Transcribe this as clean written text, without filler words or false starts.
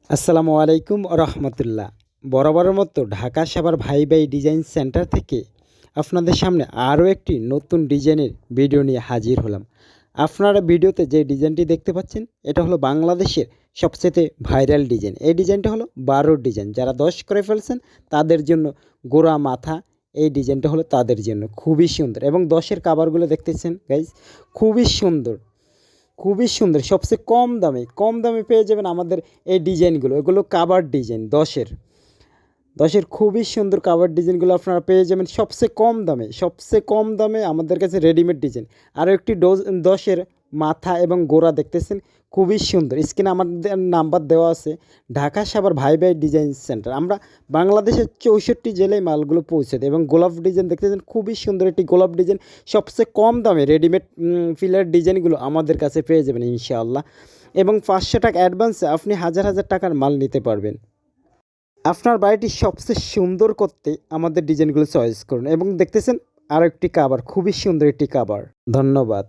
আসসালামু আলাইকুম রহমতুল্লাহ। বরাবরের মতো ঢাকা সাভার ভাই ভাই ডিজাইন সেন্টার থেকে আপনাদের সামনে আরও একটি নতুন ডিজাইনের ভিডিও নিয়ে হাজির হলাম। আপনারা ভিডিওতে যে ডিজাইনটি দেখতে পাচ্ছেন এটা হলো বাংলাদেশের সবচেয়ে ভাইরাল ডিজাইন। এই ডিজাইনটা হলো 12 ডিজাইন। যারা 10 করে ফেলছেন তাদের জন্য গোড়া মাথা, এই ডিজাইনটা হলো তাদের জন্য খুবই সুন্দর। এবং 10-এর কাভারগুলো দেখতেছেন গাইজ, খুবই সুন্দর, খুবই সুন্দর। সবচেয়ে কম দামে পেয়ে যাবেন আমাদের এই ডিজাইনগুলো। এগুলো কাভার ডিজাইন 10-এর খুবই সুন্দর কাভার ডিজাইনগুলো আপনারা পেয়ে যাবেন সবচেয়ে কম দামে আমাদের কাছে রেডিমেড ডিজাইন। আরও একটি 10-এর মাথা এবং গোড়া দেখতেছেন, খুবই সুন্দর। স্ক্রিনে আমাদের নাম্বার দেওয়া আছে, ঢাকা সাভার ভাই ভাই ডিজাইন সেন্টার। আমরা বাংলাদেশের 64 জেলায় মালগুলো পৌঁছে দেয়। এবং গোলাপ ডিজাইন দেখতেছেন, খুবই সুন্দর একটি গোলাপ ডিজাইন। সবচেয়ে কম দামে রেডিমেড ফিলার ডিজাইনগুলো আমাদের কাছে পেয়ে যাবেন ইনশাআল্লাহ। এবং 500 টাকা অ্যাডভান্সে আপনি হাজার হাজার টাকার মাল নিতে পারবেন। আপনার বাড়িটি সবচেয়ে সুন্দর করতে আমাদের ডিজাইনগুলো চয়েস করুন। এবং দেখতেছেন আরও একটি কাভার, খুবই সুন্দর একটি কাভার। ধন্যবাদ।